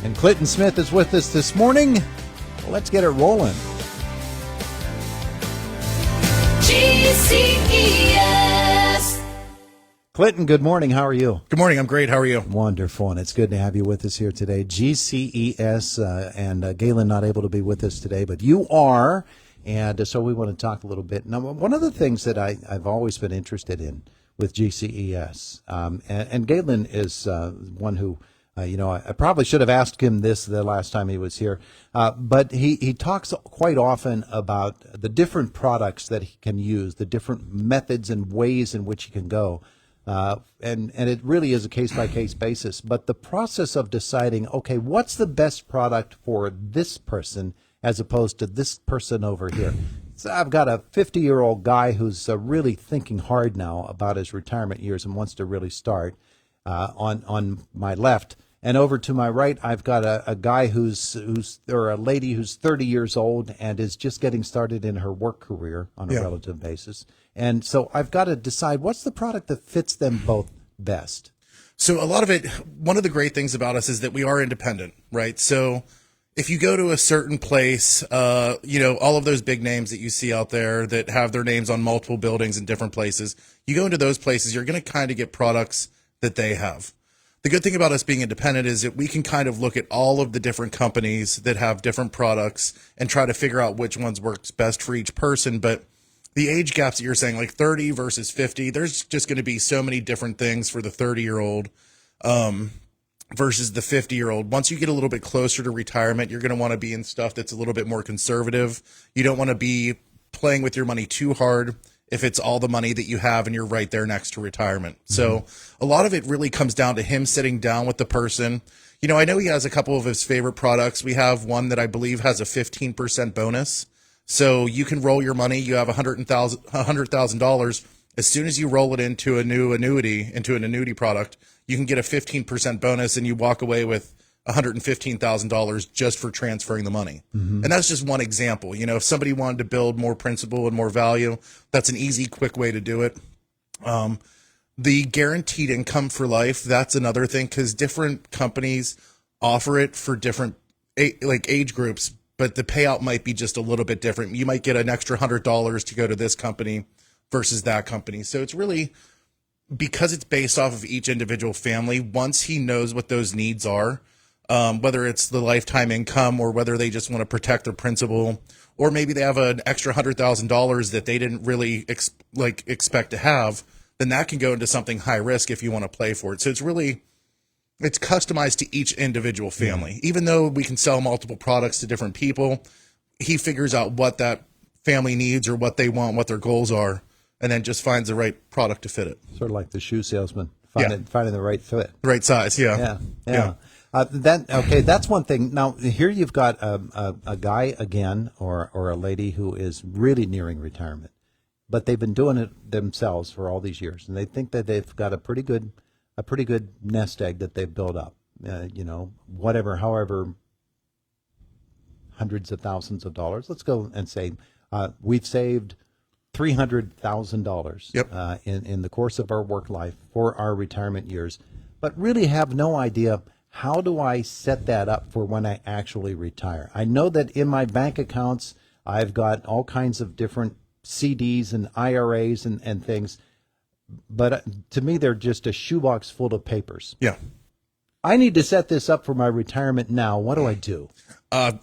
And Clinton Smith is with us this morning. Well, let's get it rolling. GCES. Clinton, good morning. How are you? Good morning. I'm great. How are you? Wonderful, and it's good to have you with us here today. GCES, and Galen not able to be with us today, but you are, and so we want to talk a little bit. Now, one of the things that I've always been interested in with GCES, and Galen is one who, I probably should have asked him this the last time he was here, but he talks quite often about the different products that he can use, the different methods and ways in which he can go. And it really is a case-by-case basis. But the process of deciding, okay, what's the best product for this person as opposed to this person over here? So I've got a 50-year-old guy who's really thinking hard now about his retirement years and wants to really start on my left. And over to my right, I've got a guy or a lady who's 30 years old and is just getting started in her work career on a relative basis. And so I've got to decide what's the product that fits them both best. So a lot of it, one of the great things about us is that we are independent, right? So if you go to a certain place, all of those big names that you see out there that have their names on multiple buildings in different places, you go into those places, you're going to kind of get products that they have. The good thing about us being independent is that we can kind of look at all of the different companies that have different products and try to figure out which ones works best for each person. But the age gaps that you're saying, like 30 versus 50, there's just going to be so many different things for the 30-year-old versus the 50-year-old. Once you get a little bit closer to retirement, you're going to want to be in stuff that's a little bit more conservative. You don't want to be playing with your money too hard if it's all the money that you have and you're right there next to retirement. Mm-hmm. So a lot of it really comes down to him sitting down with the person. I know he has a couple of his favorite products. We have one that I believe has a 15% bonus. So you can roll your money. You have $100,000. As soon as you roll it into an annuity product, you can get a 15% bonus and you walk away with $115,000 just for transferring the money. Mm-hmm. And that's just one example. If somebody wanted to build more principal and more value, that's an easy, quick way to do it. The guaranteed income for life, that's another thing, because different companies offer it for different age groups, but the payout might be just a little bit different. You might get an extra $100 to go to this company versus that company. So it's really, because it's based off of each individual family, once he knows what those needs are, whether it's the lifetime income or whether they just want to protect their principal, or maybe they have an extra $100,000 that they didn't really expect to have, then that can go into something high risk if you want to play for it. So it's customized to each individual family. Yeah. Even though we can sell multiple products to different people, he figures out what that family needs or what they want, what their goals are, and then just finds the right product to fit it. Sort of like the shoe salesman, finding the right fit. The right size, yeah. That's one thing. Now, here you've got a guy again, or a lady who is really nearing retirement, but they've been doing it themselves for all these years, and they think that they've got a pretty good nest egg that they've built up. However, hundreds of thousands of dollars. Let's go and say we've saved $300,000 in the course of our work life for our retirement years, but really have no idea. How do I set that up for when I actually retire? I know that in my bank accounts, I've got all kinds of different CDs and IRAs and things, but to me, they're just a shoebox full of papers. Yeah. I need to set this up for my retirement now. What do I do?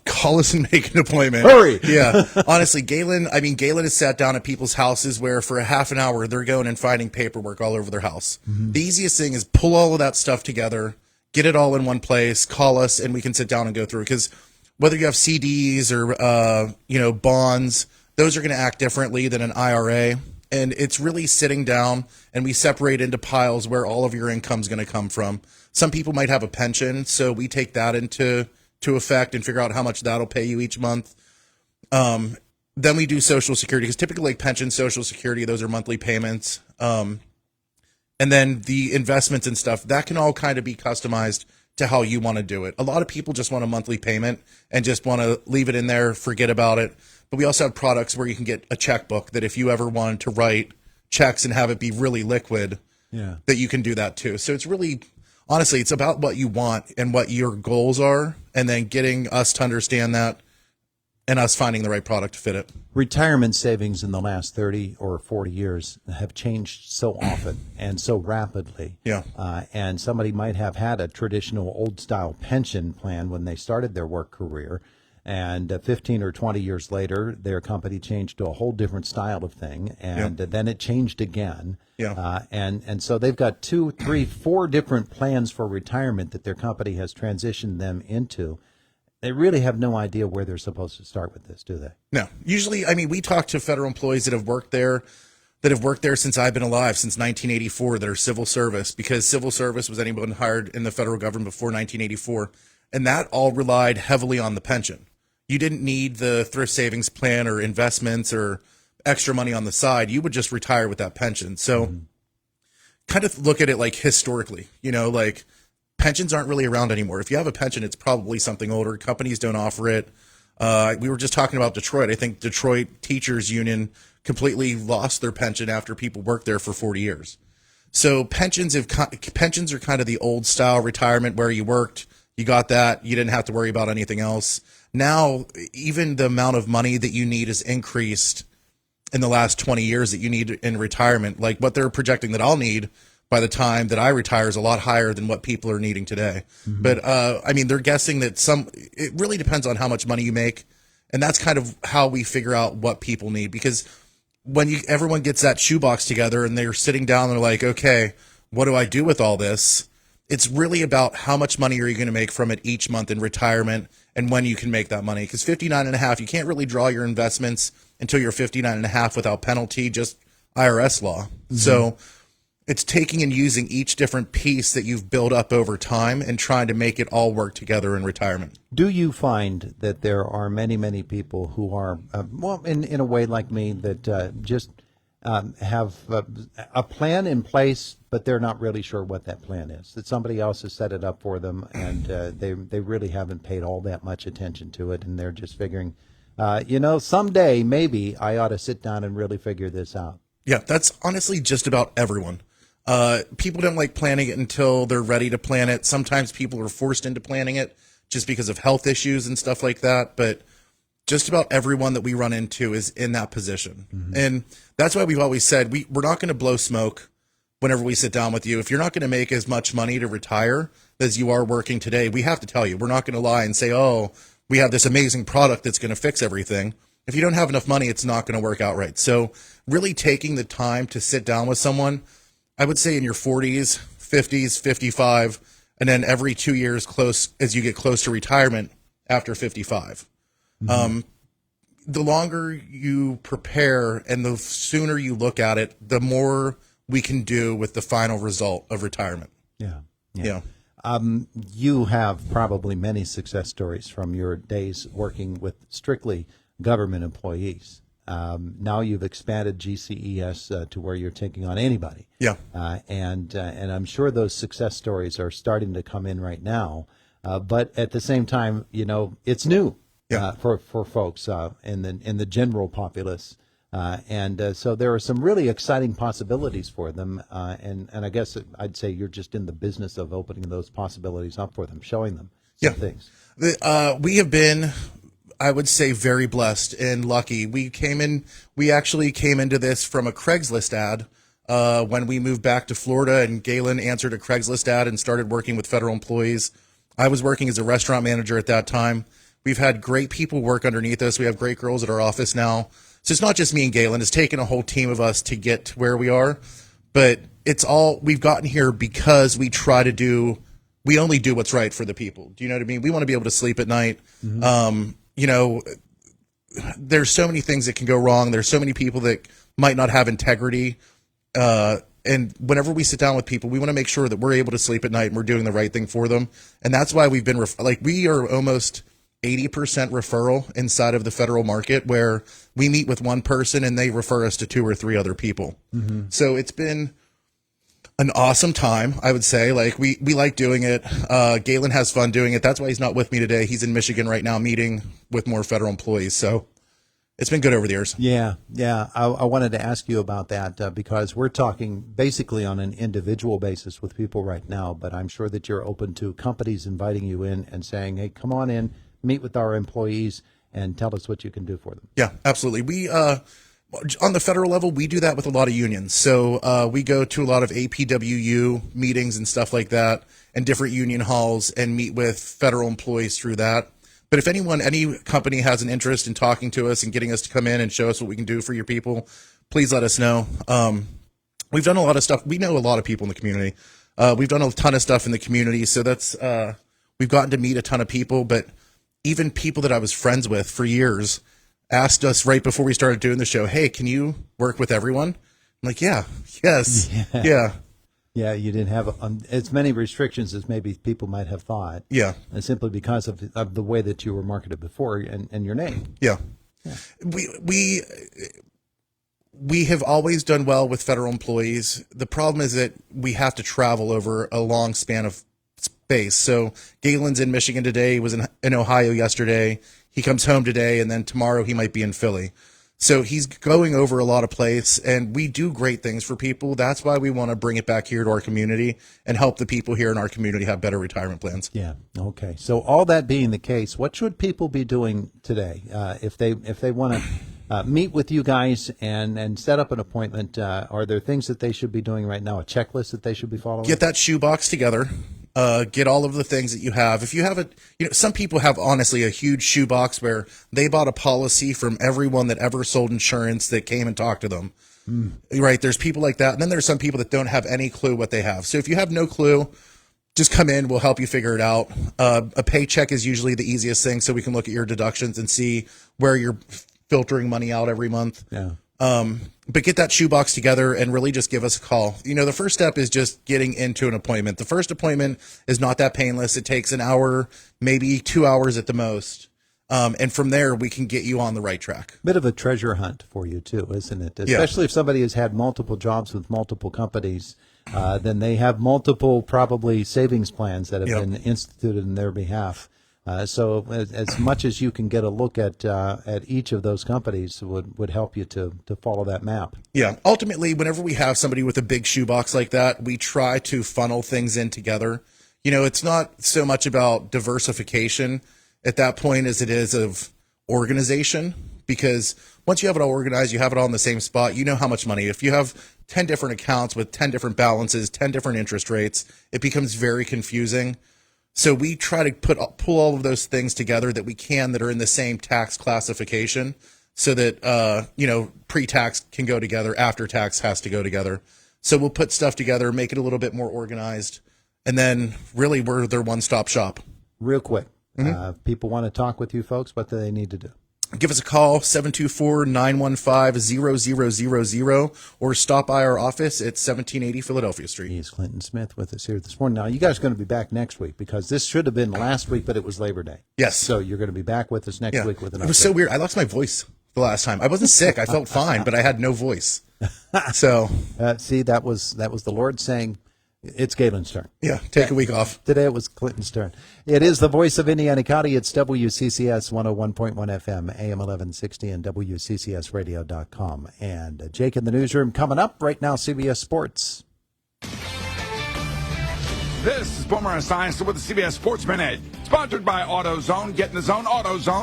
Call us and make an appointment. Hurry. Yeah. Honestly, Galen has sat down at people's houses where for a half an hour, they're going and finding paperwork all over their house. Mm-hmm. The easiest thing is pull all of that stuff together, get it all in one place, call us, and we can sit down and go through it. Because whether you have CDs or, bonds, those are going to act differently than an IRA. And it's really sitting down, and we separate into piles where all of your income is going to come from. Some people might have a pension, so we take that into effect and figure out how much that'll pay you each month. Then we do Social Security, because typically like pension, Social Security, those are monthly payments. And then the investments and stuff, that can all kind of be customized to how you want to do it. A lot of people just want a monthly payment and just want to leave it in there, forget about it. But we also have products where you can get a checkbook that if you ever wanted to write checks and have it be really liquid, that you can do that too. So it's really honestly, it's about what you want and what your goals are, and then getting us to understand that and us finding the right product to fit it. Retirement savings in the last 30 or 40 years have changed so often and so rapidly. Yeah. And somebody might have had a traditional old-style pension plan when they started their work career, and 15 or 20 years later, their company changed to a whole different style of thing, and then it changed again. Yeah. And so they've got 2, 3, 4 different plans for retirement that their company has transitioned them into. They really have no idea where they're supposed to start with this, do they? No. Usually, I mean, we talk to federal employees that have worked there since I've been alive, since 1984, that are civil service, because civil service was anyone hired in the federal government before 1984. And that all relied heavily on the pension. You didn't need the thrift savings plan or investments or extra money on the side. You would just retire with that pension. So kind of look at it like historically, like pensions aren't really around anymore. If you have a pension, it's probably something older. Companies don't offer it. We were just talking about Detroit. I think Detroit Teachers Union completely lost their pension after people worked there for 40 years. So pensions are kind of the old style retirement where you worked, you got that, you didn't have to worry about anything else. Now, even the amount of money that you need is increased in the last 20 years that you need in retirement. Like what they're projecting that I'll need by the time that I retire is a lot higher than what people are needing today. But I mean, they're guessing that it really depends on how much money you make. And that's kind of how we figure out what people need, because when everyone gets that shoebox together and they're sitting down, they're like, okay, what do I do with all this? It's really about how much money are you going to make from it each month in retirement and when you can make that money. Because 59 and a half, you can't really draw your investments until you're 59 and a half without penalty, just IRS law. So it's taking and using each different piece that you've built up over time and trying to make it all work together in retirement. Do you find that there are many, many people who are, in a way like me, that just have a plan in place, but they're not really sure what that plan is, that somebody else has set it up for them, and they really haven't paid all that much attention to it, and they're just figuring, someday maybe I ought to sit down and really figure this out? Yeah, that's honestly just about everyone. People don't like planning it until they're ready to plan it. Sometimes people are forced into planning it just because of health issues and stuff like that. But just about everyone that we run into is in that position. And that's why we've always said we're not going to blow smoke whenever we sit down with you. If you're not going to make as much money to retire as you are working today, we have to tell you. We're not going to lie and say, oh, we have this amazing product that's going to fix everything. If you don't have enough money, it's not going to work out right. So really taking the time to sit down with someone, I would say in your 40s, 50s, 55, and then every 2 years as you get close to retirement after 55. The longer you prepare and the sooner you look at it, the more we can do with the final result of retirement. Yeah. You have probably many success stories from your days working with strictly government employees. Now you've expanded GCES to where you're taking on anybody. Yeah. And I'm sure those success stories are starting to come in right now. But at the same time, it's new for folks in the general populace. So there are some really exciting possibilities for them. And I guess I'd say you're just in the business of opening those possibilities up for them, showing them some things. We have been, I would say, very blessed and lucky. We actually came into this from a Craigslist ad when we moved back to Florida, and Galen answered a Craigslist ad and started working with federal employees. I was working as a restaurant manager at that time. We've had great people work underneath us. We have great girls at our office now. So it's not just me and Galen. It's taken a whole team of us to get to where we are. But we've gotten here because we only do what's right for the people. Do you know what I mean? We want to be able to sleep at night. There's so many things that can go wrong. There's so many people that might not have integrity. And whenever we sit down with people, we want to make sure that we're able to sleep at night and we're doing the right thing for them. And that's why we've been we are almost 80% referral inside of the federal market, where we meet with one person and they refer us to 2 or 3 other people. So it's been an awesome time, I would say. We like doing it. Galen has fun doing it. That's why he's not with me today. He's in Michigan right now meeting with more federal employees. So It's been good over the years. Yeah, yeah. I wanted to ask you about that because we're talking basically on an individual basis with people right now, but I'm sure that you're open to companies inviting you in and saying, hey, come on in, meet with our employees, and tell us what you can do for them. Yeah, absolutely. We on the federal level, we do that with a lot of unions. So we go to a lot of APWU meetings and stuff like that, and different union halls, and meet with federal employees through that. But if any company has an interest in talking to us and getting us to come in and show us what we can do for your people, please let us know. We've done a lot of stuff. We know a lot of people in the community. We've done a ton of stuff in the community. So that's we've gotten to meet a ton of people. But even people that I was friends with for years asked us right before we started doing the show, hey, can you work with everyone? I'm like, yeah, yes, yeah. Yeah, you didn't have as many restrictions as maybe people might have thought. Yeah. Simply because of the way that you were marketed before and your name. Yeah. We have always done well with federal employees. The problem is that we have to travel over a long span of space. So Galen's in Michigan today, was in Ohio yesterday. He comes home today, and then tomorrow he might be in Philly. So he's going over a lot of place, and we do great things for people. That's why we want to bring it back here to our community and help the people here in our community have better retirement plans. Yeah. Okay. So all that being the case, what should people be doing today if they want to meet with you guys and set up an appointment? Are there things that they should be doing right now? A checklist that they should be following? Get that shoebox together. Get all of the things that you have. If you have some people have honestly a huge shoebox where they bought a policy from everyone that ever sold insurance that came and talked to them. Right? There's people like that. And then there's some people that don't have any clue what they have. So if you have no clue, just come in. We'll help you figure it out. A paycheck is usually the easiest thing, so we can look at your deductions and see where you're filtering money out every month. Yeah. But get that shoebox together and really just give us a call. The first step is just getting into an appointment. The first appointment is not that painless. It takes an hour, maybe 2 hours at the most. And from there, we can get you on the right track. Bit of a treasure hunt for you too, isn't it? Especially if somebody has had multiple jobs with multiple companies, then they have multiple probably savings plans that have been instituted in their behalf. So as much as you can get a look at each of those companies would help you to follow that map. Yeah. Ultimately, whenever we have somebody with a big shoebox like that, we try to funnel things in together. It's not so much about diversification at that point as it is of organization, because once you have it all organized, you have it all in the same spot, you know how much money. If you have 10 different accounts with 10 different balances, 10 different interest rates, it becomes very confusing. So we try to pull all of those things together that we can that are in the same tax classification, so that pre-tax can go together, after tax has to go together. So we'll put stuff together, make it a little bit more organized, and then really we're their one-stop shop. Real quick, people want to talk with you folks. What do they need to do? Give us a call, 724-915-0000, or stop by our office at 1780 Philadelphia Street. He's Clinton Smith with us here this morning. Now, you guys are going to be back next week, because this should have been last week, but it was Labor Day. Yes. So you're going to be back with us next week with an update. It was so weird. I lost my voice the last time. I wasn't sick. I felt fine, but I had no voice. So see, that was the Lord saying, it's Galen's turn. Yeah, take a week off. Today it was Clinton's turn. It is the voice of Indiana County. It's WCCS 101.1 FM, AM 1160, and WCCSradio.com. And Jake in the newsroom coming up right now, CBS Sports. This is Boomer Esiason with the CBS Sports Minute, sponsored by AutoZone. Get in the zone, AutoZone.